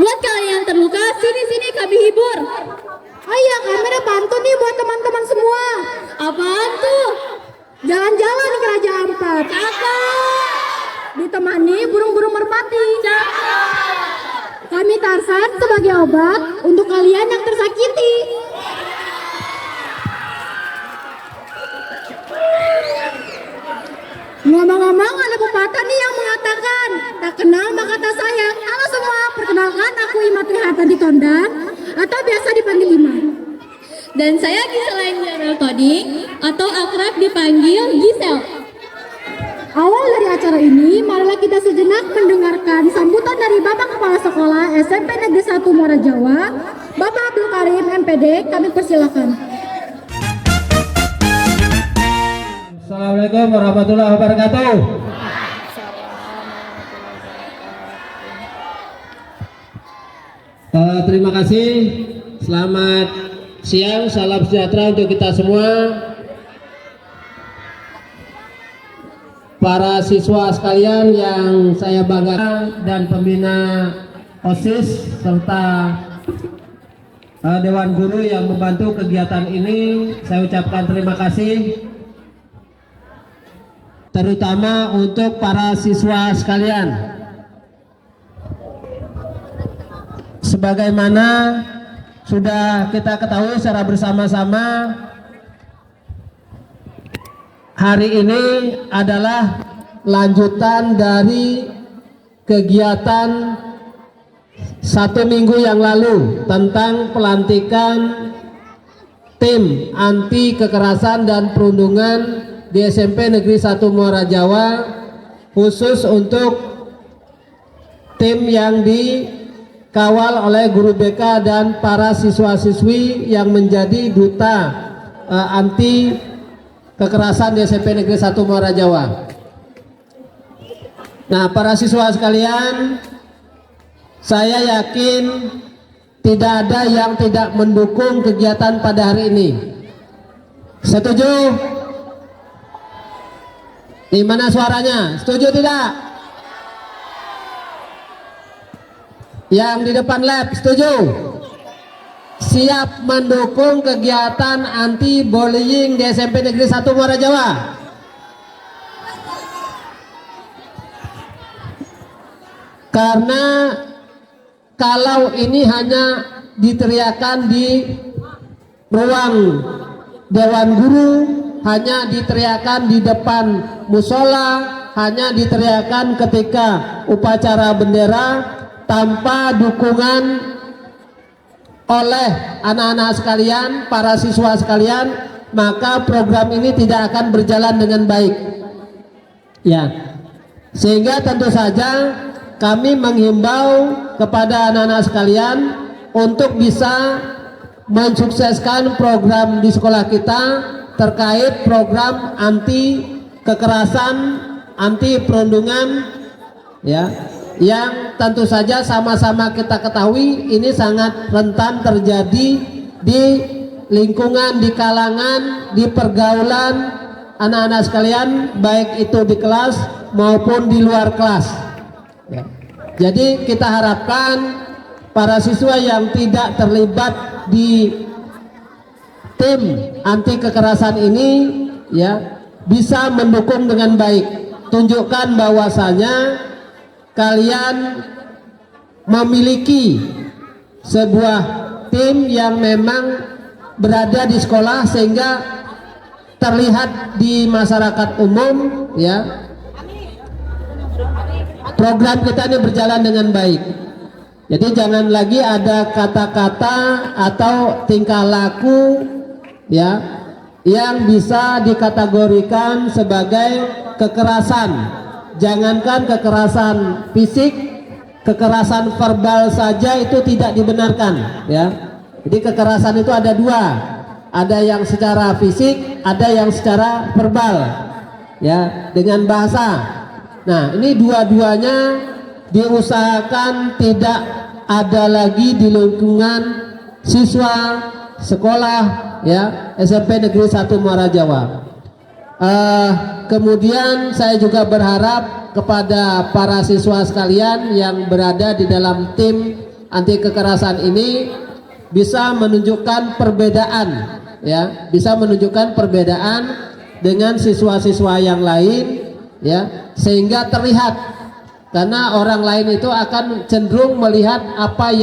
Buat kalian terluka, sini-sini kami hibur. Oh iya, kamera bantu nih buat teman-teman semua. Apaan tuh? Jalan-jalan ke Raja Ampat. Cakep. Ditemani burung-burung merpati. Cakep. Kami Tarsan sebagai obat untuk kalian yang tersakiti. Ngomong-ngomong, ada pepatah nih yang mengatakan, tak kenal maka tak sayang. Halo semua, perkenalkan aku Ima Trihartanti Tondang atau biasa dipanggil Ima. Dan saya Gisela Angelina Toding atau akrab dipanggil Gisel. Awal dari acara ini, marilah kita sejenak mendengarkan sambutan dari Bapak Kepala Sekolah SMP Negeri 1 Muara Jawa, Bapak Abdul Karim MPD. Kami persilakan. Assalamualaikum warahmatullahi wabarakatuh. Terima kasih. Selamat siang, salam sejahtera untuk kita semua. Para siswa sekalian yang saya banggakan dan pembina OSIS serta Dewan Guru yang membantu kegiatan ini, saya ucapkan terima kasih. Terutama untuk para siswa sekalian. Sebagaimana sudah kita ketahui secara bersama-sama, hari ini adalah lanjutan dari kegiatan 1 minggu yang lalu tentang pelantikan tim anti kekerasan dan perundungan di SMP Negeri 1 Muara Jawa, khusus untuk tim yang dikawal oleh guru BK dan para siswa-siswi yang menjadi duta anti kekerasan di SMP Negeri 1 Muara Jawa. Nah, para siswa sekalian, saya yakin tidak ada yang tidak mendukung kegiatan pada hari ini. Setuju? Di mana suaranya? Setuju tidak? Yang di depan lab, setuju? Siap mendukung kegiatan anti bullying di SMP Negeri 1 Muara Jawa? Karena kalau ini hanya diteriakan di ruang Dewan Guru, hanya diteriakan di depan musola, hanya diteriakan ketika upacara bendera tanpa dukungan oleh anak-anak sekalian, para siswa sekalian, maka program ini tidak akan berjalan dengan baik. Ya, sehingga tentu saja kami menghimbau kepada anak-anak sekalian untuk bisa mensukseskan program di sekolah kita terkait program anti kekerasan, anti perundungan, ya, yang tentu saja sama-sama kita ketahui ini sangat rentan terjadi di lingkungan, di kalangan, di pergaulan anak-anak sekalian, baik itu di kelas maupun di luar kelas. Ya. Jadi kita harapkan para siswa yang tidak terlibat di tim anti kekerasan ini, ya, bisa mendukung dengan baik. Tunjukkan bahwasanya kalian memiliki sebuah tim yang memang berada di sekolah sehingga terlihat di masyarakat umum, ya, program kita ini berjalan dengan baik. Jadi jangan lagi ada kata-kata atau tingkah laku, ya, yang bisa dikategorikan sebagai kekerasan. Jangankan kekerasan fisik, kekerasan verbal saja itu tidak dibenarkan, ya. Jadi kekerasan itu ada dua, ada yang secara fisik, ada yang secara verbal, ya, dengan bahasa. Nah, ini dua-duanya diusahakan tidak ada lagi di lingkungan siswa sekolah, ya, SMP Negeri 1 Muara Jawa. Kemudian saya juga berharap kepada para siswa sekalian yang berada di dalam tim anti kekerasan ini bisa menunjukkan perbedaan, ya, bisa menunjukkan perbedaan dengan siswa-siswa yang lain, ya, sehingga terlihat, karena orang lain itu akan cenderung melihat apa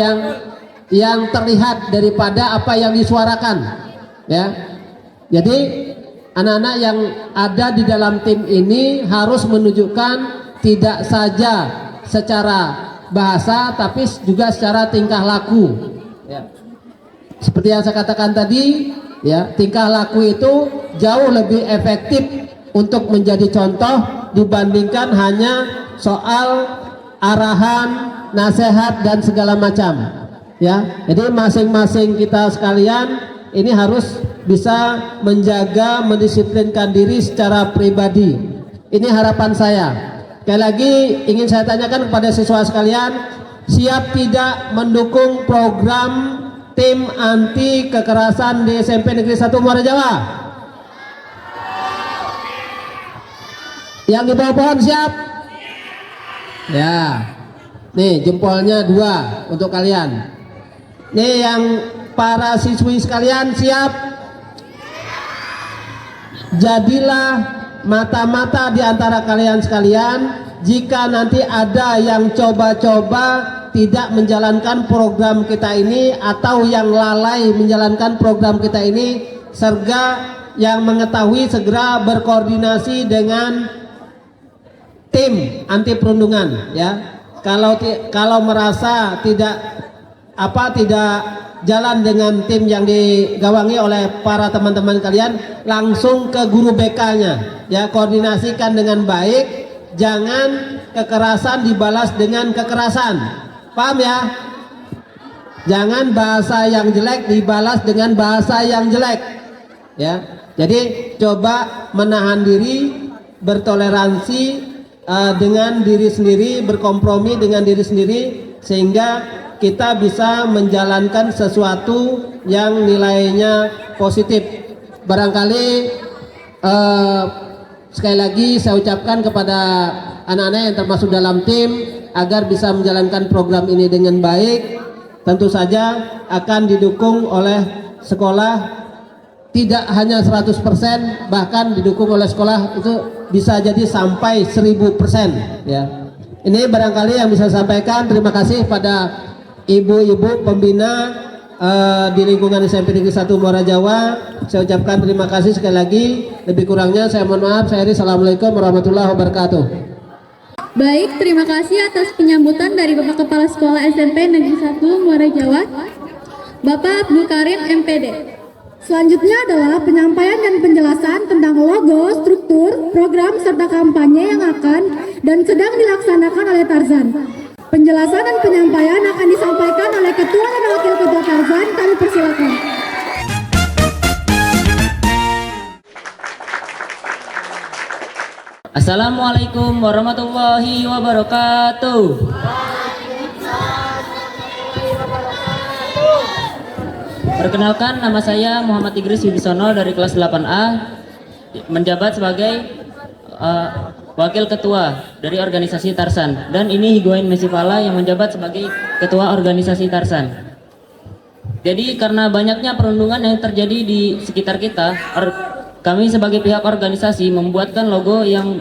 yang terlihat daripada apa yang disuarakan, ya. Jadi anak-anak yang ada di dalam tim ini harus menunjukkan tidak saja secara bahasa tapi juga secara tingkah laku, ya. Seperti yang saya katakan tadi, ya, tingkah laku itu jauh lebih efektif untuk menjadi contoh dibandingkan hanya soal arahan, nasihat dan segala macam, ya. Jadi masing-masing kita sekalian ini harus bisa menjaga, mendisiplinkan diri secara pribadi. Ini harapan saya. Sekali lagi ingin saya tanyakan kepada siswa sekalian, siap tidak mendukung program tim anti kekerasan di SMP Negeri 1 Muara Jawa? Yang di bawah pohon siap? Ya. Nih jempolnya 2 untuk kalian. Nih yang para siswi sekalian siap? Jadilah mata-mata di antara kalian sekalian jika nanti ada yang coba-coba tidak menjalankan program kita ini atau yang lalai menjalankan program kita ini, serta yang mengetahui segera berkoordinasi dengan tim anti perundungan, ya. Kalau merasa tidak jalan dengan tim yang digawangi oleh para teman-teman kalian, langsung ke guru BK-nya, ya. Koordinasikan dengan baik, jangan kekerasan dibalas dengan kekerasan, paham ya? Jangan bahasa yang jelek dibalas dengan bahasa yang jelek, ya. Jadi coba menahan diri, bertoleransi dengan diri sendiri, berkompromi dengan diri sendiri, sehingga kita bisa menjalankan sesuatu yang nilainya positif. Barangkali sekali lagi saya ucapkan kepada anak-anak yang termasuk dalam tim agar bisa menjalankan program ini dengan baik. Tentu saja akan didukung oleh sekolah, tidak hanya 100%, bahkan didukung oleh sekolah itu bisa jadi sampai 1000%, ya. Ini barangkali yang bisa saya sampaikan. Terima kasih pada ibu-ibu pembina di lingkungan SMP Negeri 1 Muara Jawa. Saya ucapkan terima kasih sekali lagi. Lebih kurangnya saya mohon maaf. Saya Assalamualaikum warahmatullahi wabarakatuh. Baik, terima kasih atas penyambutan dari Bapak Kepala Sekolah SMP Negeri 1 Muara Jawa, Bapak Abdul Karim MPD. Selanjutnya adalah penyampaian dan penjelasan tentang logo, struktur, program, serta kampanye yang akan dan sedang dilaksanakan oleh Tarzan. Penjelasan dan penyampaian akan disampaikan oleh Ketua dan Wakil Ketua Tarzan. Kami persilakan. Assalamualaikum warahmatullahi wabarakatuh. Perkenalkan, nama saya Muhammad Igris Wibisono dari kelas 8A, menjabat sebagai Wakil Ketua dari organisasi Tarzan, dan ini Higuain Mesifala yang menjabat sebagai Ketua organisasi Tarzan. Jadi karena banyaknya perundungan yang terjadi di sekitar kita, kami sebagai pihak organisasi membuatkan logo yang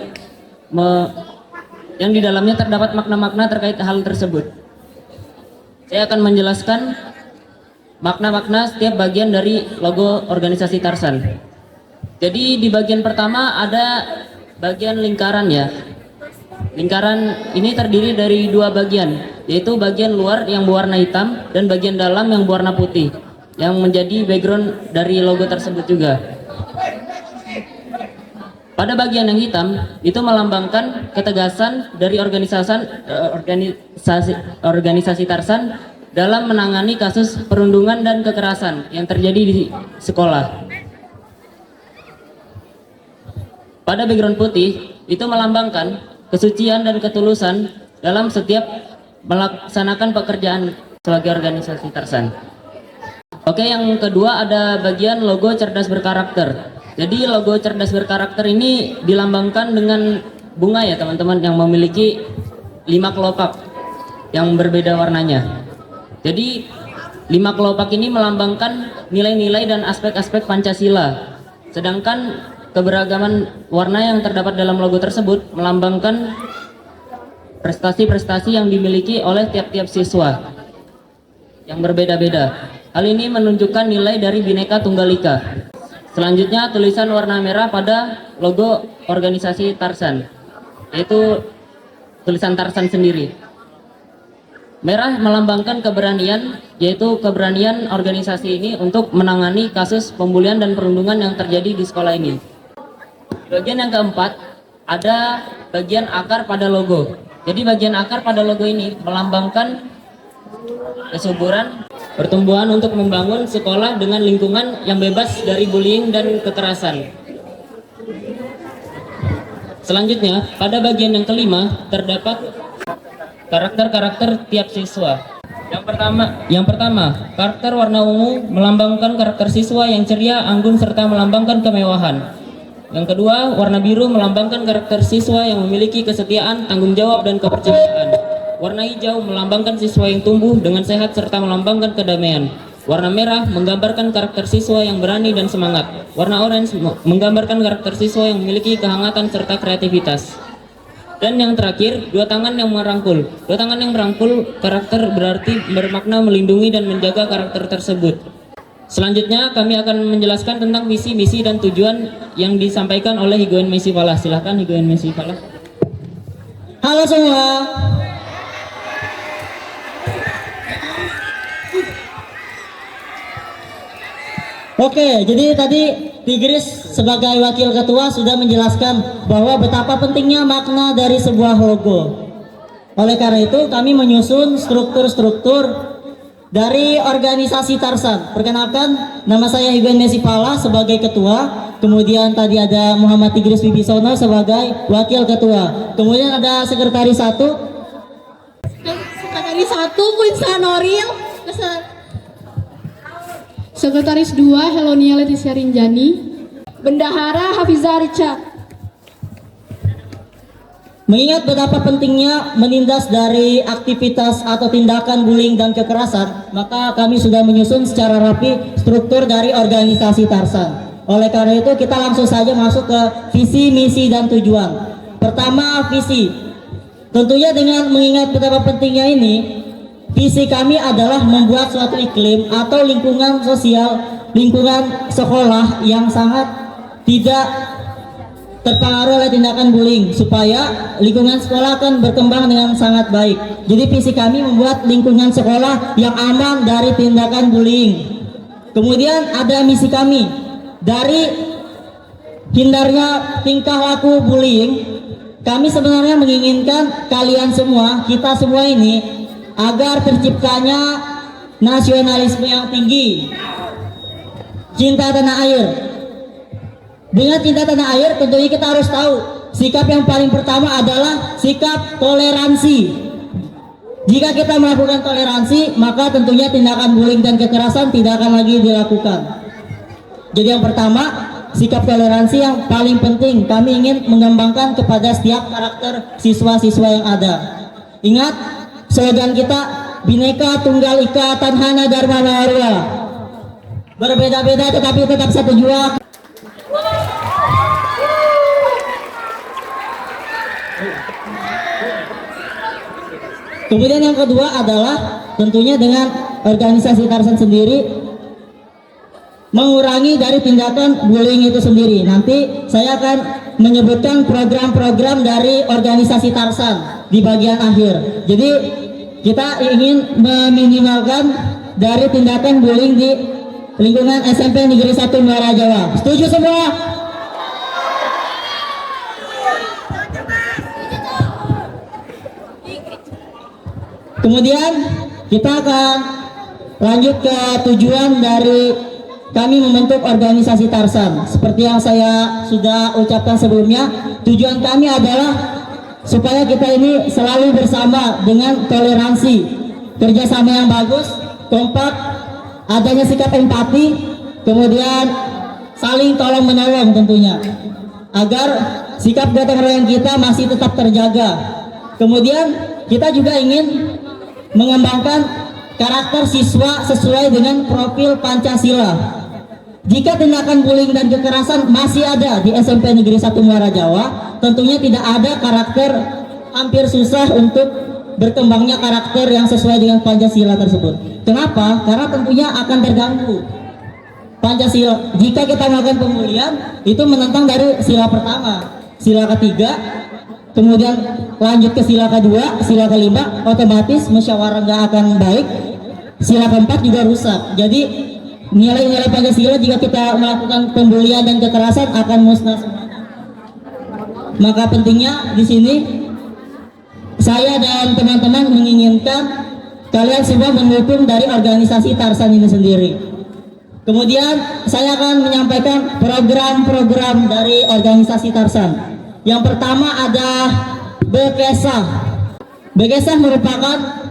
di dalamnya terdapat makna-makna terkait hal tersebut. Saya akan menjelaskan makna-makna setiap bagian dari logo organisasi Tarzan. Jadi di bagian pertama ada bagian lingkaran, ya. Lingkaran ini terdiri dari 2 bagian, yaitu bagian luar yang berwarna hitam dan bagian dalam yang berwarna putih, yang menjadi background dari logo tersebut juga. Pada bagian yang hitam itu melambangkan ketegasan dari organisasi Tarzan dalam menangani kasus perundungan dan kekerasan yang terjadi di sekolah. Pada background putih itu melambangkan kesucian dan ketulusan dalam setiap melaksanakan pekerjaan sebagai organisasi Tarzan. Oke, yang kedua ada bagian logo cerdas berkarakter. Jadi logo cerdas berkarakter ini dilambangkan dengan bunga, ya teman-teman, yang memiliki 5 kelopak yang berbeda warnanya. Jadi 5 kelopak ini melambangkan nilai-nilai dan aspek-aspek Pancasila. Sedangkan keberagaman warna yang terdapat dalam logo tersebut melambangkan prestasi-prestasi yang dimiliki oleh tiap-tiap siswa yang berbeda-beda. Hal ini menunjukkan nilai dari Bhinneka Tunggal Ika. Selanjutnya tulisan warna merah pada logo organisasi Tarsan, yaitu tulisan Tarsan sendiri. Merah melambangkan keberanian, yaitu keberanian organisasi ini untuk menangani kasus pembulian dan perundungan yang terjadi di sekolah ini. Bagian yang keempat, ada bagian akar pada logo. Jadi bagian akar pada logo ini melambangkan kesuburan, pertumbuhan untuk membangun sekolah dengan lingkungan yang bebas dari bullying dan kekerasan. Selanjutnya, pada bagian yang kelima terdapat karakter-karakter tiap siswa. Yang pertama, karakter warna ungu melambangkan karakter siswa yang ceria, anggun serta melambangkan kemewahan. Yang kedua, warna biru melambangkan karakter siswa yang memiliki kesetiaan, tanggung jawab dan kepercayaan. Warna hijau melambangkan siswa yang tumbuh dengan sehat serta melambangkan kedamaian. Warna merah menggambarkan karakter siswa yang berani dan semangat. Warna orange menggambarkan karakter siswa yang memiliki kehangatan serta kreativitas. Dan yang terakhir, dua tangan yang merangkul. Dua tangan yang merangkul karakter berarti bermakna melindungi dan menjaga karakter tersebut. Selanjutnya kami akan menjelaskan tentang visi, misi, dan tujuan yang disampaikan oleh Higuain Messi Falah. Silahkan Higuain Messi Falah. Halo semua. Oke, jadi tadi Tigris sebagai wakil ketua sudah menjelaskan bahwa betapa pentingnya makna dari sebuah logo. Oleh karena itu kami menyusun struktur-struktur dari organisasi Tarsan. Perkenalkan, nama saya Higuain Messi Falah sebagai ketua. Kemudian tadi ada Muhammad Tigris Wibisono sebagai wakil ketua. Kemudian ada sekretaris 1. Sekretaris 1 Quinsa Noril. Sekretaris 2 Helonia Leticia Rinjani. Bendahara Hafiza Richa. Mengingat betapa pentingnya menindas dari aktivitas atau tindakan bullying dan kekerasan, maka kami sudah menyusun secara rapi struktur dari organisasi Tarsan. Oleh karena itu kita langsung saja masuk ke visi, misi, dan tujuan. Pertama, visi. Tentunya dengan mengingat betapa pentingnya ini, visi kami adalah membuat suatu iklim atau lingkungan sosial, lingkungan sekolah yang sangat tidak terpengaruh oleh tindakan bullying, supaya lingkungan sekolah akan berkembang dengan sangat baik. Jadi visi kami membuat lingkungan sekolah yang aman dari tindakan bullying. Kemudian ada misi kami, dari hindarnya tingkah laku bullying, kami sebenarnya menginginkan kalian semua, kita semua ini, agar terciptanya nasionalisme yang tinggi, cinta tanah air. Dengan cinta tanah air tentunya kita harus tahu sikap yang paling pertama adalah sikap toleransi. Jika kita melakukan toleransi, maka tentunya tindakan bullying dan kekerasan tidak akan lagi dilakukan. Jadi yang pertama, sikap toleransi yang paling penting kami ingin mengembangkan kepada setiap karakter siswa-siswa yang ada. Ingat slogan kita, Bhinneka Tunggal Ika Tanhana Dharma Maharya. Berbeda-beda tetapi tetap satu jua. Kemudian yang kedua adalah tentunya dengan organisasi Tarsan sendiri mengurangi dari tindakan bullying itu sendiri. Nanti saya akan menyebutkan program-program dari organisasi Tarsan di bagian akhir. Jadi kita ingin meminimalkan dari tindakan bullying di lingkungan SMP Negeri 1 Muara Jawa. Setuju semua? Kemudian kita akan lanjut ke tujuan dari kami membentuk organisasi Tarsan. Seperti yang saya sudah ucapkan sebelumnya, tujuan kami adalah supaya kita ini selalu bersama dengan toleransi, kerjasama yang bagus, kompak, adanya sikap empati, kemudian saling tolong menolong tentunya, agar sikap gotong royong kita masih tetap terjaga. Kemudian kita juga ingin mengembangkan karakter siswa sesuai dengan profil Pancasila. Jika tindakan bullying dan kekerasan masih ada di SMP Negeri 1 Muara Jawa, tentunya tidak ada karakter, hampir susah untuk berkembangnya karakter yang sesuai dengan Pancasila tersebut. Kenapa? Karena tentunya akan terganggu Pancasila. Jika kita melakukan pembulian, itu menentang dari sila pertama, sila ketiga, kemudian lanjut ke sila kedua, sila kelima, otomatis musyawarah nggak akan baik, sila keempat juga rusak. Jadi nilai-nilai Pancasila jika kita melakukan pembulian dan kekerasan akan musnah semuanya. Maka pentingnya di sini saya dan teman-teman menginginkan kalian semua mendukung dari organisasi Tarsan ini sendiri. Kemudian saya akan menyampaikan program-program dari organisasi Tarsan. Yang pertama ada Bekesah. Bekesah merupakan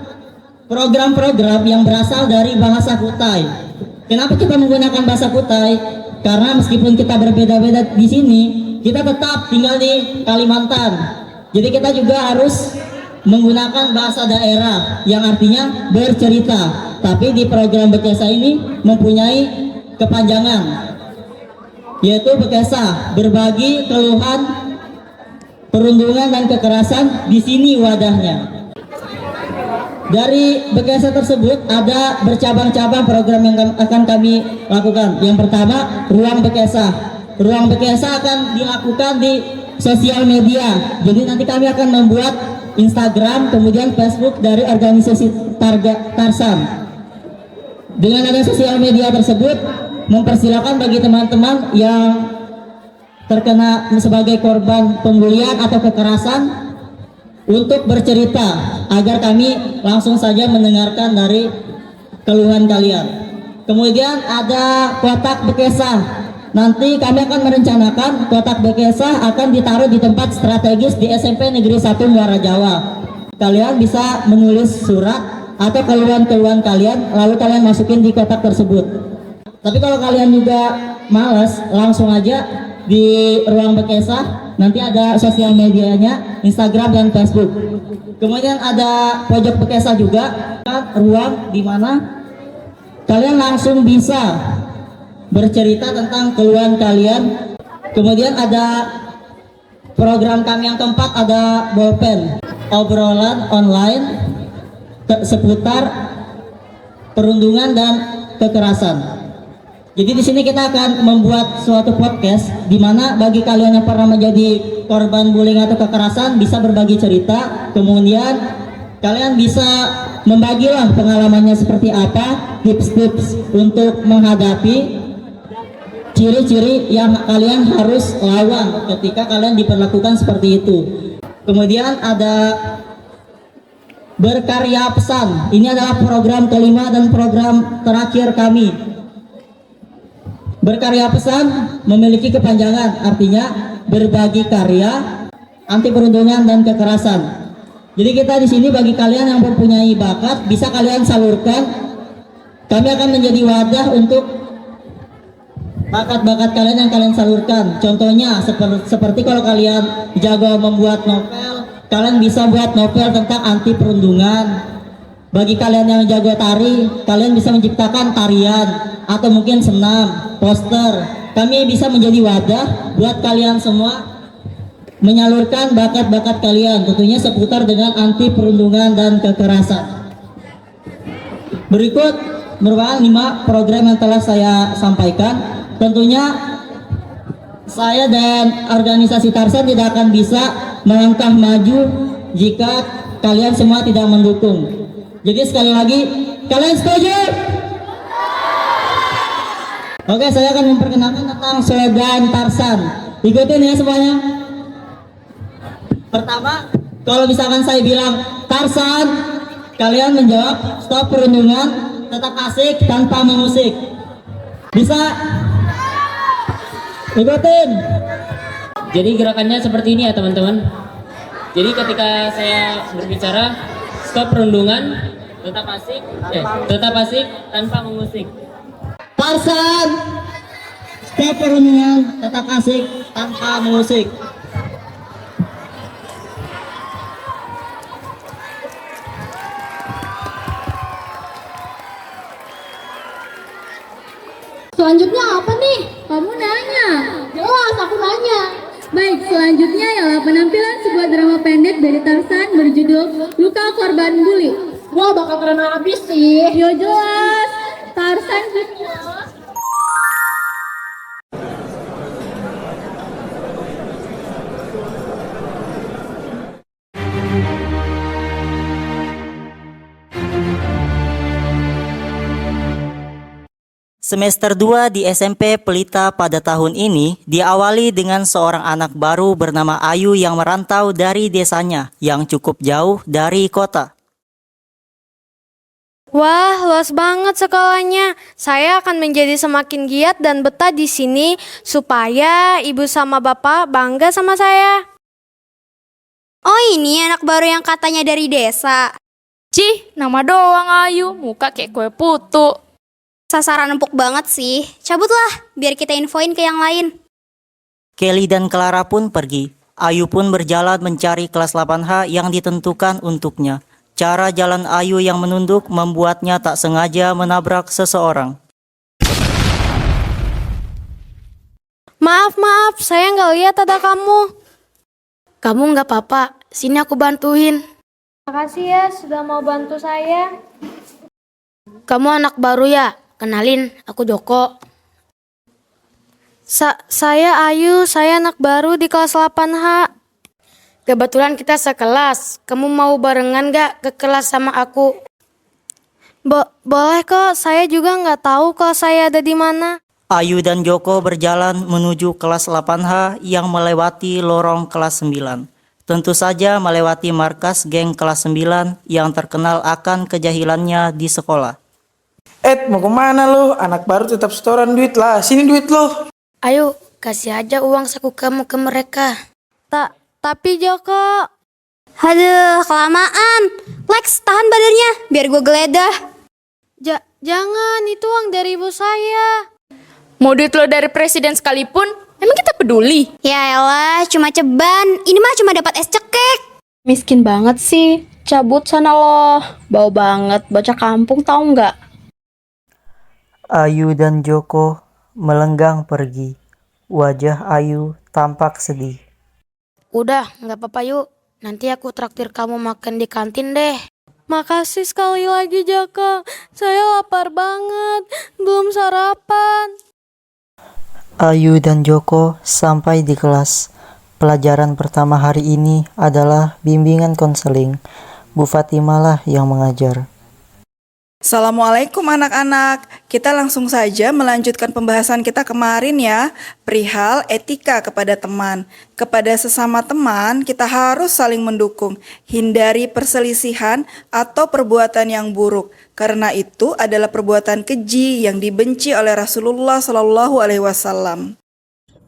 program-program yang berasal dari bahasa Kutai. Kenapa kita menggunakan bahasa Kutai? Karena meskipun kita berbeda-beda di sini, kita tetap tinggal di Kalimantan. Jadi kita juga harus menggunakan bahasa daerah yang artinya bercerita. Tapi di program Bekesah ini mempunyai kepanjangan, yaitu Bekesah, berbagi keluhan, perundungan dan kekerasan, di sini wadahnya. Dari Bekesah tersebut ada bercabang-cabang program yang akan kami lakukan. Yang pertama, Ruang Bekesah. Ruang Bekesah akan dilakukan di sosial media. Jadi nanti kami akan membuat Instagram, kemudian Facebook dari organisasi Tarsan. Dengan adanya sosial media tersebut, mempersilakan bagi teman-teman yang terkena sebagai korban pembulian atau kekerasan untuk bercerita, agar kami langsung saja mendengarkan dari keluhan kalian. Kemudian ada kotak Bekesah. Nanti kami akan merencanakan kotak Bekesah akan ditaruh di tempat strategis di SMP Negeri 1 Muara Jawa. Kalian bisa menulis surat atau keluhan-keluhan kalian, lalu kalian masukin di kotak tersebut. Tapi kalau kalian juga males, langsung aja di Ruang Bekesah, nanti ada sosial medianya, Instagram dan Facebook. Kemudian ada pojok Bekesah juga, ruang di mana kalian langsung bisa bercerita tentang keluhan kalian. Kemudian ada program kami yang keempat, ada Bolpen, obrolan online seputar perundungan dan kekerasan. Jadi di sini kita akan membuat suatu podcast di mana bagi kalian yang pernah menjadi korban bullying atau kekerasan bisa berbagi cerita. Kemudian kalian bisa membagilah pengalamannya seperti apa, tips-tips untuk menghadapi ciri-ciri yang kalian harus lawan ketika kalian diperlakukan seperti itu. Kemudian ada berkarya pesan. Ini adalah program kelima dan program terakhir kami. Berkarya pesan memiliki kepanjangan, artinya berbagi karya anti perundungan dan kekerasan. Jadi kita di sini bagi kalian yang mempunyai bakat bisa kalian salurkan. Kami akan menjadi wadah untuk bakat-bakat kalian yang kalian salurkan. Contohnya seperti kalau kalian jago membuat novel, kalian bisa buat novel tentang anti perundungan. Bagi kalian yang jago tari, kalian bisa menciptakan tarian atau mungkin senam, poster. Kami bisa menjadi wadah buat kalian semua menyalurkan bakat-bakat kalian, tentunya seputar dengan anti perundungan dan kekerasan. Berikut merupakan 5 program yang telah saya sampaikan. Tentunya saya dan organisasi Tarsan tidak akan bisa melangkah maju jika kalian semua tidak mendukung. Jadi sekali lagi, kalian setuju? Oke, saya akan memperkenalkan tentang slogan Tarsan. Ikutin ya semuanya. Pertama, kalau misalkan saya bilang Tarsan, kalian menjawab stop perundungan, tetap asik tanpa mengusik. Bisa? Ikutin. Jadi gerakannya seperti ini ya teman-teman. Jadi ketika saya berbicara stop perundungan, tetap asik tanpa mengusik. Tarsan, stop perundungan, tetap asik tanpa mengusik. Selanjutnya apa nih? Kamu nanya. Jelas aku nanya. Baik, selanjutnya ialah penampilan sebuah drama pendek dari Tarsan berjudul Luka Korban Bully. Wah, bakal keren abis sih. Yo jelas, Tarsan jelas. Semester 2 di SMP Pelita pada tahun ini diawali dengan seorang anak baru bernama Ayu yang merantau dari desanya yang cukup jauh dari kota. Wah, luas banget sekolahnya. Saya akan menjadi semakin giat dan betah di sini supaya ibu sama bapak bangga sama saya. Oh ini anak baru yang katanya dari desa. Cih, nama doang Ayu, muka kayak kue putu. Sasaran empuk banget sih. Cabutlah, biar kita infoin ke yang lain. Kelly dan Clara pun pergi. Ayu pun berjalan mencari kelas 8H yang ditentukan untuknya. Cara jalan Ayu yang menunduk membuatnya tak sengaja menabrak seseorang. Maaf, saya nggak lihat ada kamu. Kamu nggak apa-apa, sini aku bantuin. Makasih ya sudah mau bantu saya. Kamu anak baru ya? Kenalin, aku Joko. Saya Ayu, saya anak baru di kelas 8H. Kebetulan kita sekelas. Kamu mau barengan gak ke kelas sama aku? Boleh kok, saya juga nggak tahu kalau saya ada di mana. Ayu dan Joko berjalan menuju kelas 8H yang melewati lorong kelas 9. Tentu saja melewati markas geng kelas 9 yang terkenal akan kejahilannya di sekolah. Mau kemana lo? Anak baru tetap setoran duit lah. Sini duit lo. Ayo, kasih aja uang saku kamu ke mereka. Tapi Joko... Aduh, kelamaan. Lex, tahan badannya, biar gue geledah. Jangan, itu uang dari ibu saya. Mau duit lo dari presiden sekalipun, emang kita peduli? Ya elah, cuma ceban. Ini mah cuma dapat es cekek. Miskin banget sih, cabut sana loh. Bau banget, bocah kampung tahu nggak? Ayu dan Joko melenggang pergi. Wajah Ayu tampak sedih. Udah, nggak apa-apa yuk. Nanti aku traktir kamu makan di kantin deh. Makasih sekali lagi Joko. Saya lapar banget, belum sarapan. Ayu dan Joko sampai di kelas. Pelajaran pertama hari ini adalah bimbingan konseling. Bu Fatimah lah yang mengajar. Assalamualaikum anak-anak. Kita langsung saja melanjutkan pembahasan kita kemarin ya. Perihal etika kepada teman. Kepada sesama teman, kita harus saling mendukung. Hindari perselisihan atau perbuatan yang buruk. Karena itu adalah perbuatan keji yang dibenci oleh Rasulullah SAW.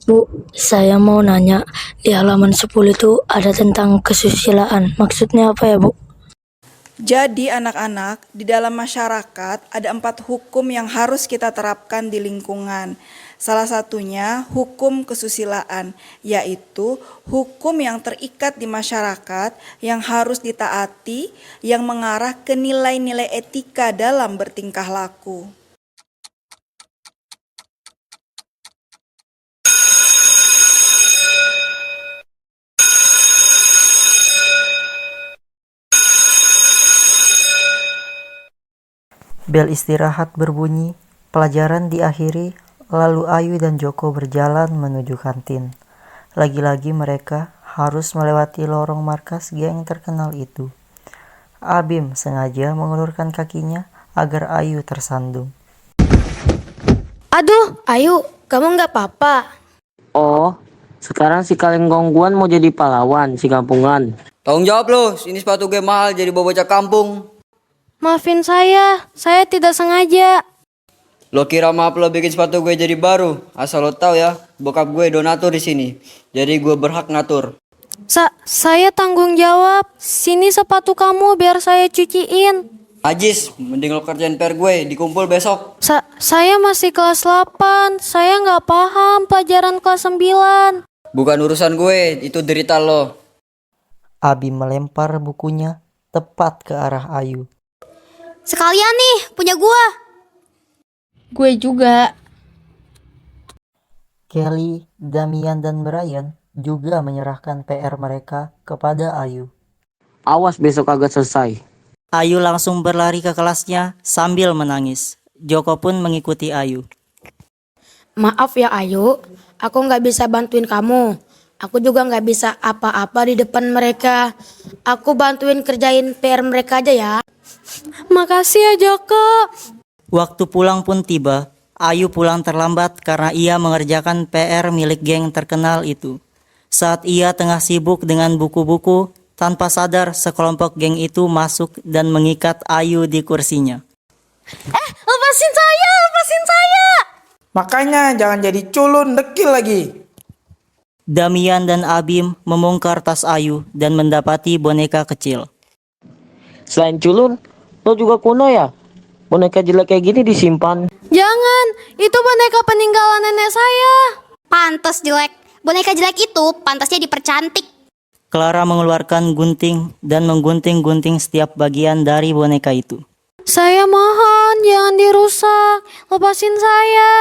Bu, saya mau nanya, di halaman 10 itu ada tentang kesusilaan. Maksudnya apa ya, Bu? Jadi anak-anak, di dalam masyarakat ada 4 hukum yang harus kita terapkan di lingkungan. Salah satunya hukum kesusilaan, yaitu hukum yang terikat di masyarakat yang harus ditaati, yang mengarah ke nilai-nilai etika dalam bertingkah laku. Bel istirahat berbunyi, pelajaran diakhiri, lalu Ayu dan Joko berjalan menuju kantin. Lagi-lagi mereka harus melewati lorong markas geng terkenal itu. Abim sengaja mengulurkan kakinya agar Ayu tersandung. Aduh, Ayu, kamu nggak apa-apa? Oh, sekarang si kaleng gongguan mau jadi pahlawan si kampungan. Tanggung jawab lo, ini sepatu gue mahal jadi bawa bocah kampung. Maafin saya tidak sengaja. Lo kira maaf lo bikin sepatu gue jadi baru? Asal lo tahu ya, bokap gue donatur di sini. Jadi gue berhak ngatur. Saya tanggung jawab. Sini sepatu kamu biar saya cuciin. Ajis, mending lo kerjain PR gue, dikumpul besok. Saya masih kelas 8. Saya nggak paham pelajaran kelas 9. Bukan urusan gue, itu derita lo. Abim melempar bukunya tepat ke arah Ayu. Sekalian nih, punya gua. Gue juga. Kelly, Damian, dan Brian juga menyerahkan PR mereka kepada Ayu. Awas besok agak selesai. Ayu langsung berlari ke kelasnya sambil menangis. Joko pun mengikuti Ayu. Maaf ya Ayu, aku nggak bisa bantuin kamu. Aku juga nggak bisa apa-apa di depan mereka. Aku bantuin kerjain PR mereka aja ya. Makasih ya Joko. Waktu pulang pun tiba. Ayu pulang terlambat karena ia mengerjakan PR milik geng terkenal itu. Saat ia tengah sibuk dengan buku-buku, tanpa sadar sekelompok geng itu masuk dan mengikat Ayu di kursinya. Lepasin saya, lepasin saya. Makanya jangan jadi culun dekil lagi. Damian dan Abim membongkar tas Ayu dan mendapati boneka kecil. Selain culun, lo juga kuno ya? Boneka jelek kayak gini disimpan. Jangan, itu boneka peninggalan nenek saya. Pantes jelek. Boneka jelek itu pantasnya dipercantik. Clara mengeluarkan gunting dan menggunting-gunting setiap bagian dari boneka itu. Saya mohon, jangan dirusak. Lepasin saya.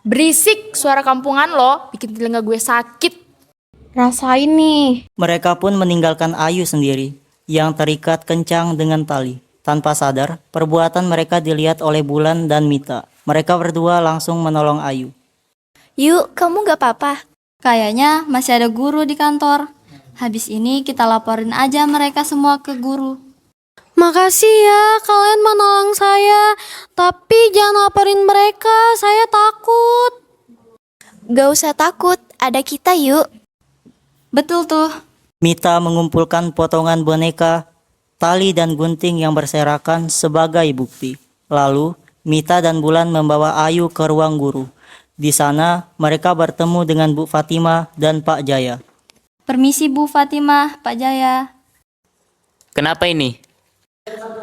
Berisik, suara kampungan lo, bikin telinga gue sakit. Rasain nih. Mereka pun meninggalkan Ayu sendiri, yang terikat kencang dengan tali. Tanpa sadar, perbuatan mereka dilihat oleh Bulan dan Mita. Mereka berdua langsung menolong Ayu. Yuk, kamu gak apa-apa. Kayaknya masih ada guru di kantor. Habis ini kita laporin aja mereka semua ke guru. Makasih ya, kalian menolong saya. Tapi jangan laporin mereka, saya takut. Gak usah takut, ada kita yuk. Betul tuh. Mita mengumpulkan potongan boneka, tali dan gunting yang berserakan sebagai bukti. Lalu, Mita dan Bulan membawa Ayu ke ruang guru. Di sana, mereka bertemu dengan Bu Fatima dan Pak Jaya. Permisi Bu Fatimah, Pak Jaya. Kenapa ini?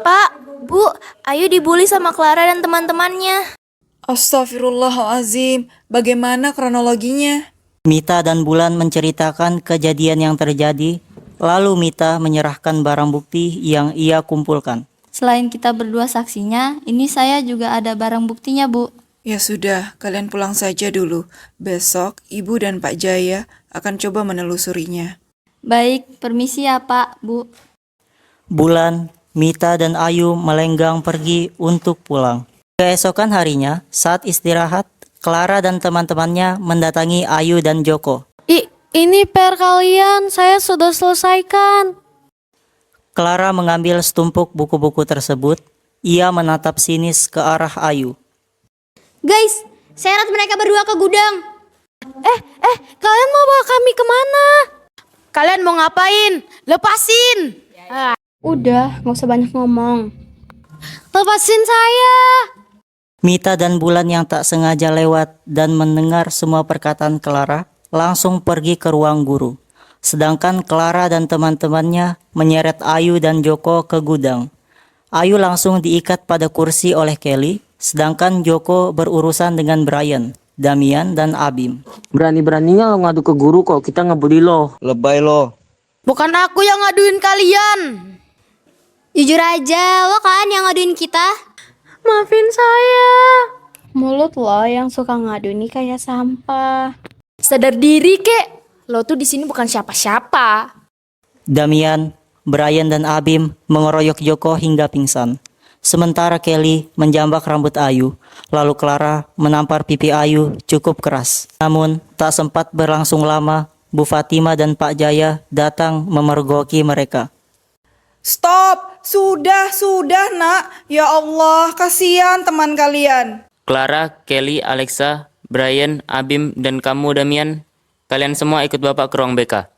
Pak, Bu, Ayu dibully sama Clara dan teman-temannya. Astagfirullahalazim, bagaimana kronologinya? Mita dan Bulan menceritakan kejadian yang terjadi. Lalu Mita menyerahkan barang bukti yang ia kumpulkan. Selain kita berdua saksinya, ini saya juga ada barang buktinya, Bu. Ya sudah, kalian pulang saja dulu. Besok, Ibu dan Pak Jaya akan coba menelusurinya. Baik, permisi ya Pak, Bu. Bulan, Mita dan Ayu melenggang pergi untuk pulang. Keesokan harinya, saat istirahat, Clara dan teman-temannya mendatangi Ayu dan Joko. Ini PR kalian, saya sudah selesaikan. Clara mengambil setumpuk buku-buku tersebut. Ia menatap sinis ke arah Ayu. Guys, seret mereka berdua ke gudang. Kalian mau bawa kami kemana? Kalian mau ngapain? Lepasin. Udah, gak usah banyak ngomong. Lepasin saya. Mita dan Bulan yang tak sengaja lewat dan mendengar semua perkataan Clara langsung pergi ke ruang guru. Sedangkan Clara dan teman-temannya menyeret Ayu dan Joko ke gudang. Ayu langsung diikat pada kursi oleh Kelly, sedangkan Joko berurusan dengan Brian, Damian, dan Abim. Berani-beraninya lo ngadu ke guru kok kita ngebully lo. Lebay lo. Bukan aku yang ngaduin kalian. Jujur aja, lo kan yang ngaduin kita. Maafin saya. Mulut lo yang suka ngadu nih kayak sampah. Sadar diri kek. Lo tuh di sini bukan siapa-siapa. Damian, Brian, dan Abim mengeroyok Joko hingga pingsan. Sementara Kelly menjambak rambut Ayu, lalu Clara menampar pipi Ayu cukup keras. Namun, tak sempat berlangsung lama, Bu Fatima dan Pak Jaya datang memergoki mereka. Stop! Sudah nak. Ya Allah, kasihan teman kalian. Clara, Kelly, Alexa, Brian, Abim, dan kamu Damian, kalian semua ikut Bapak ke ruang BK.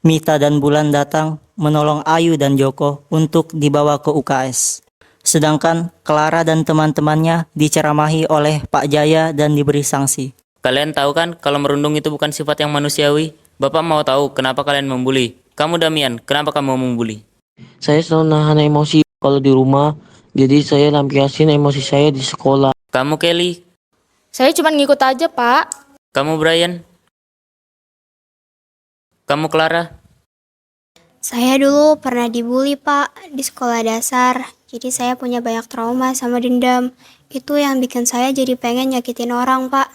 Mita dan Bulan datang menolong Ayu dan Joko untuk dibawa ke UKS. Sedangkan Clara dan teman-temannya diceramahi oleh Pak Jaya dan diberi sanksi. Kalian tahu kan kalau merundung itu bukan sifat yang manusiawi? Bapak mau tahu kenapa kalian membuli. Kamu Damian, kenapa kamu membuli? Saya selalu nahan emosi kalau di rumah, jadi saya lampiasin emosi saya di sekolah. Kamu Kelly? Saya cuma ngikut aja, Pak. Kamu Brian? Kamu Clara? Saya dulu pernah dibully, Pak, di sekolah dasar. Jadi saya punya banyak trauma sama dendam. Itu yang bikin saya jadi pengen nyakitin orang, Pak.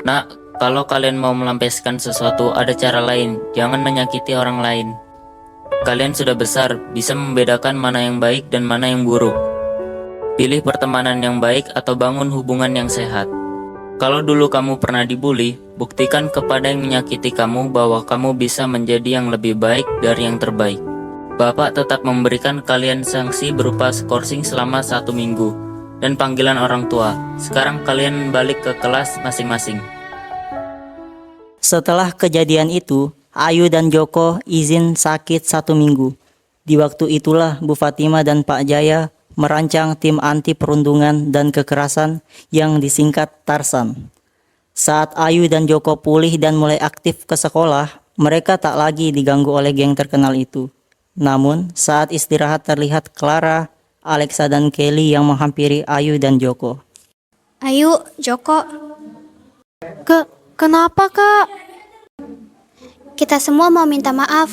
Nak, kalau kalian mau melampiaskan sesuatu, ada cara lain. Jangan menyakiti orang lain. Kalian sudah besar, bisa membedakan mana yang baik dan mana yang buruk. Pilih pertemanan yang baik atau bangun hubungan yang sehat. Kalau dulu kamu pernah dibully, buktikan kepada yang menyakiti kamu bahwa kamu bisa menjadi yang lebih baik dari yang terbaik. Bapak tetap memberikan kalian sanksi berupa skorsing selama 1 minggu dan panggilan orang tua. Sekarang kalian balik ke kelas masing-masing. Setelah kejadian itu, Ayu dan Joko izin sakit 1 minggu. Di waktu itulah Bu Fatima dan Pak Jaya merancang tim anti perundungan dan kekerasan yang disingkat Tarsan. Saat Ayu dan Joko pulih dan mulai aktif ke sekolah, mereka tak lagi diganggu oleh geng terkenal itu. Namun, saat istirahat terlihat Clara, Alexa dan Kelly yang menghampiri Ayu dan Joko. Ayu, Joko, Kenapa, Kak? kita semua mau minta maaf.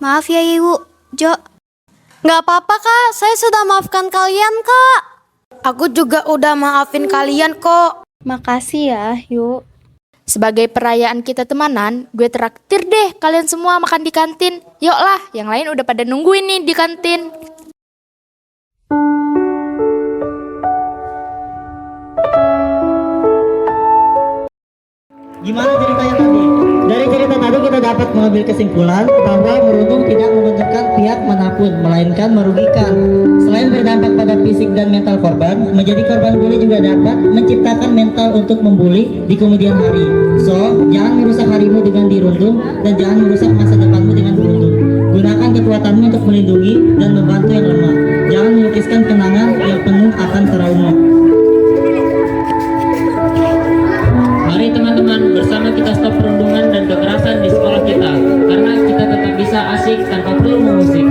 Maaf ya Ibu, Jo. Nggak apa-apa, Kak. Saya sudah maafkan kalian, Kak. Aku juga udah maafin kalian kok. Makasih ya, Yuk. Sebagai perayaan kita temanan, gue traktir deh kalian semua makan di kantin. Yuk lah, yang lain udah pada nungguin nih di kantin. Gimana ceritanya tadi? Dari cerita tadi kita dapat mengambil kesimpulan bahwa merundung tidak menguntungkan pihak manapun, melainkan merugikan. Selain berdampak pada fisik dan mental korban, menjadi korban bully juga dapat menciptakan mental untuk membuli di kemudian hari. So, jangan merusak harimu dengan dirundung dan jangan merusak masa depanmu dengan berundung. Gunakan kekuatanmu untuk melindungi dan membantu yang lemah. Jangan melukiskan kenangan yang penuh akan trauma. Mari teman-teman, bersama kita stop perundungan dan kekerasan di sekolah kita, karena kita tetap bisa asik tanpa perlu mengusik.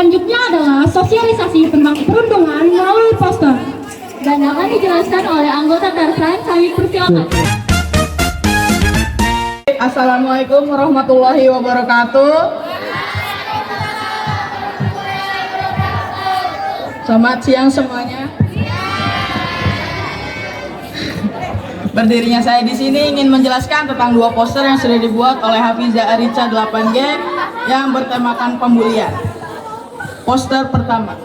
Selanjutnya adalah sosialisasi tentang perundungan melalui poster dan akan dijelaskan oleh anggota Tarsan. Kami persilakan. Assalamualaikum warahmatullahi wabarakatuh. Selamat siang semuanya. Berdirinya saya di sini ingin menjelaskan tentang 2 poster yang sudah dibuat oleh Hafiza Arica 8G yang bertemakan pembulian. Poster pertama,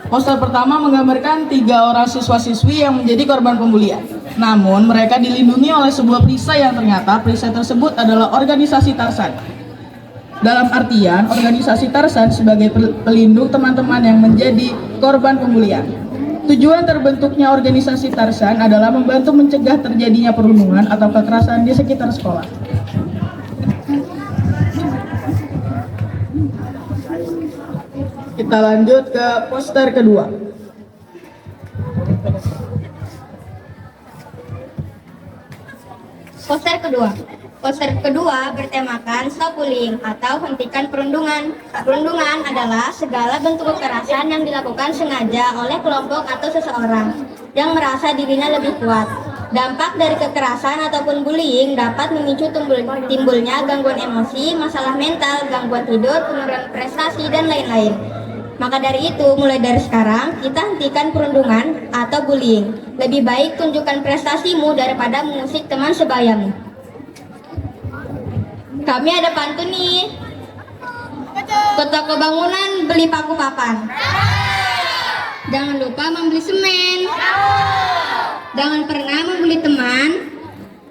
Poster pertama menggambarkan 3 orang siswa-siswi yang menjadi korban pembulian. Namun, mereka dilindungi oleh sebuah perisai yang ternyata perisai tersebut adalah organisasi Tarsan. Dalam artian, organisasi Tarsan sebagai pelindung teman-teman yang menjadi korban pembulian. Tujuan terbentuknya organisasi Tarsan adalah membantu mencegah terjadinya perundungan atau kekerasan di sekitar sekolah. Kita lanjut ke poster kedua. Poster kedua bertemakan Stop Bullying atau hentikan perundungan. Perundungan adalah segala bentuk kekerasan yang dilakukan sengaja oleh kelompok atau seseorang yang merasa dirinya lebih kuat. Dampak dari kekerasan ataupun bullying dapat memicu timbulnya gangguan emosi, masalah mental, gangguan tidur, penurunan prestasi, dan lain-lain. Maka dari itu, mulai dari sekarang, kita hentikan perundungan atau bullying. Lebih baik tunjukkan prestasimu daripada mengusik teman sebayamu. Kami ada pantun nih. Ke toko bangunan beli paku papan. Jangan lupa membeli semen. Jangan pernah membeli teman.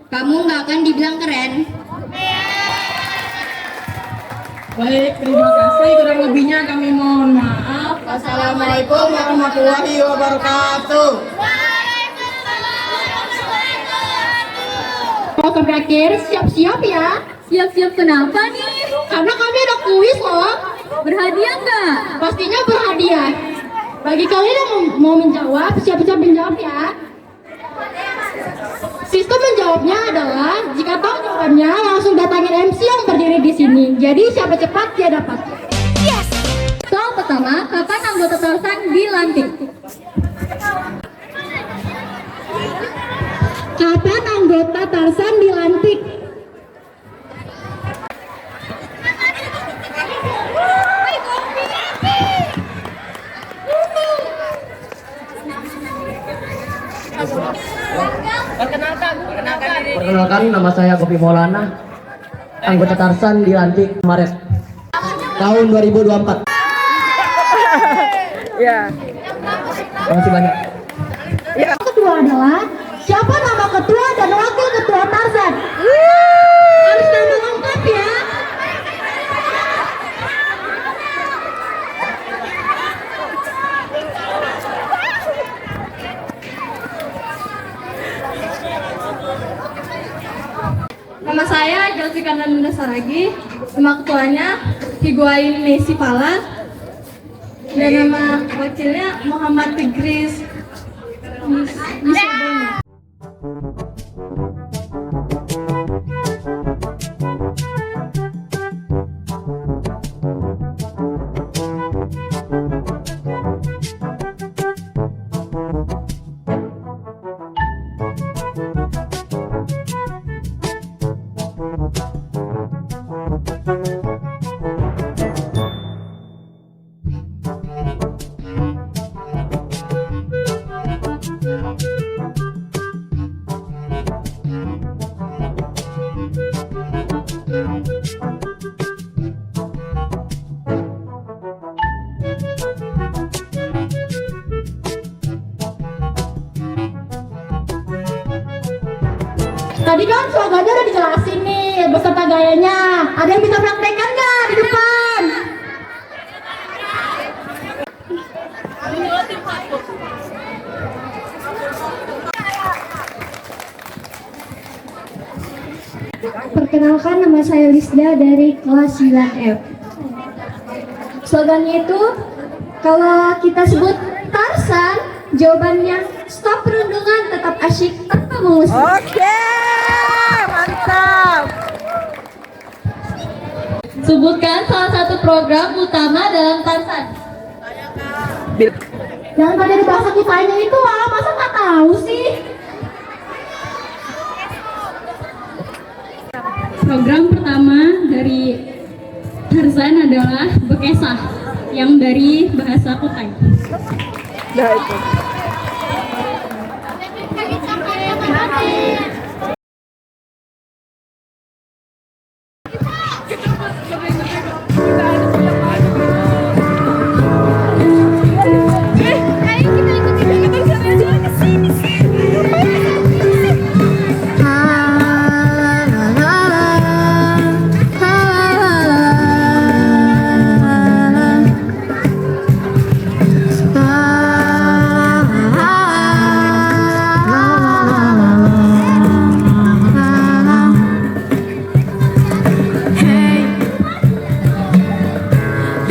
Kamu nggak akan dibilang keren. Baik, terima kasih. Kurang lebihnya kami mohon maaf. Wassalamualaikum warahmatullahi wabarakatuh. Poster terakhir, siap-siap ya. Siap-siap kenapa nih? Karena kami ada kuis loh. Berhadiah nggak? Pastinya berhadiah. Bagi kalian yang mau menjawab, siap-siap menjawab ya. Sistem menjawabnya adalah jika tahu jawabannya langsung datangin MC yang berdiri di sini. Jadi siapa cepat dia dapat. Yes! Soal pertama, kapan anggota Tarsan dilantik? Kapan anggota Tarsan dilantik? Perkenalkan, nama saya Gopi Maulana, anggota Tarsan dilantik Maret tahun 2024. Ya. Terima kasih banyak. Yang kedua adalah siapa nama ketua dan wakil ketua Tarsan? Harus nama lengkap ya. Nama saya Jalfika Nanda Saragi. Nama ketuanya Higuain Messi Pala. Dan nama wakilnya Muhammad Tigris Yusuf. Tadi kan slogannya udah dijelasin nih beserta gayanya. Ada yang bisa praktekkan nggak di depan? Perkenalkan, nama saya Lisda dari kelas 9F. Slogannya itu, kalau kita sebut Tarsan, jawabannya stop perundungan, tetap asyik tanpa mengusik. Oke, mantap. Sebutkan salah satu program utama dalam Tarsan. Jangan pada dibahas kitanya itu lah, masa nggak tahu sih? Program pertama dari Tarsan adalah Bekesah, yang dari bahasa Kutai. Dah itu.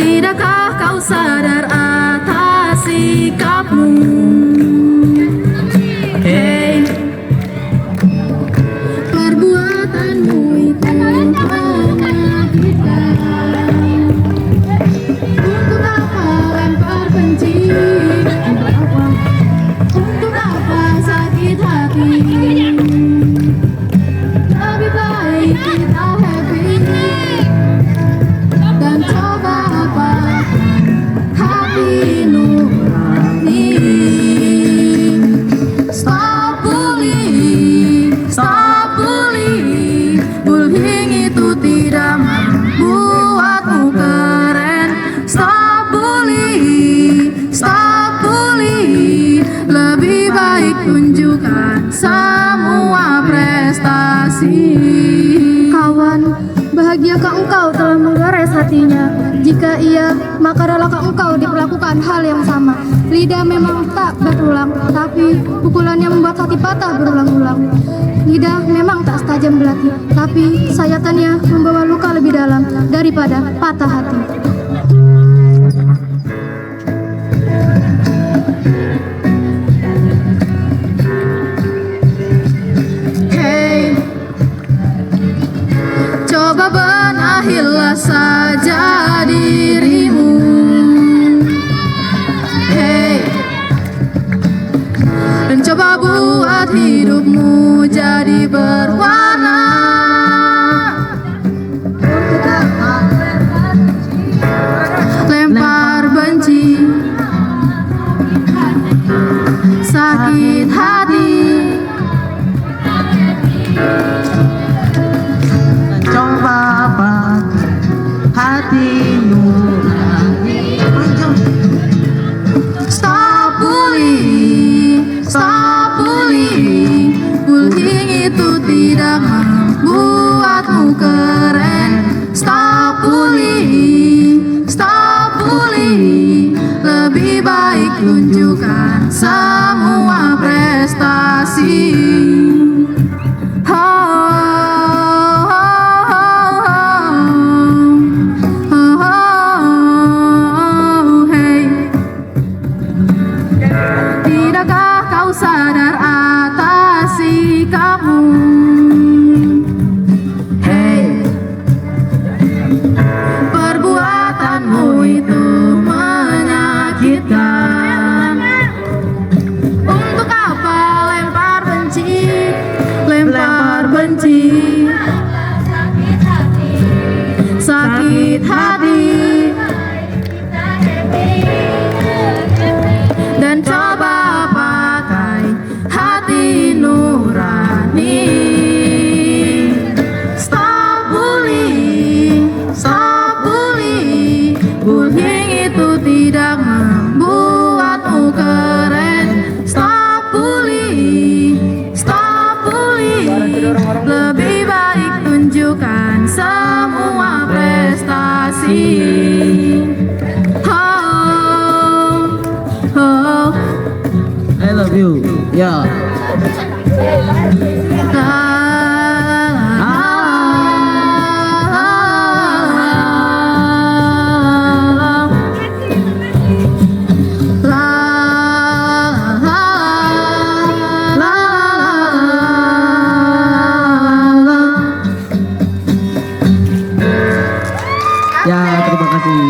Tidakkah kau sadar atas sikapmu? Hey, perbuatanmu itu menyakitkan. Untuk apa lempar benci? Untuk apa sakit hati? Lebih baik kita happy dan coba apa hati nurani. Stop bullying, stop bullying. Bullying itu tidak membuatmu keren. Stop bullying, stop bullying. Lebih baik tunjukkan semua prestasi. Kawan, bahagiakah engkau telah menggores hatinya? Jika iya, maka relakah engkau diperlakukan hal yang sama? Lidah memang tak berulang, tapi pukulannya membuat hati patah berulang-ulang. Lidah memang tak setajam belati, tapi sayatannya membawa luka lebih dalam daripada patah hati. Hey, coba benahilah saja dirimu. Hey, dan coba buat hidupmu jadi berwarna. Lempar benci, sakit hati. Coba apa hati nurani. Stop bullying, stop bullying. Bullying itu tidak membuatmu keren. Stop bullying, stop bullying. Lebih baik tunjukkan semua prestasi. Tidakkah kau sadar atas sikapmu? Hey, perbuatanmu itu menyakitkan. Untuk apa lempar benci? Lempar benci, sakit hati. Dan coba pakai hati nurani. Stop bullying, stop bullying. Bullying itu tidak membuatmu keren. Stop bullying, stop bullying. Lebih baik tunjukkan semua prestasi. I love you. Ya. Ya, terima kasih.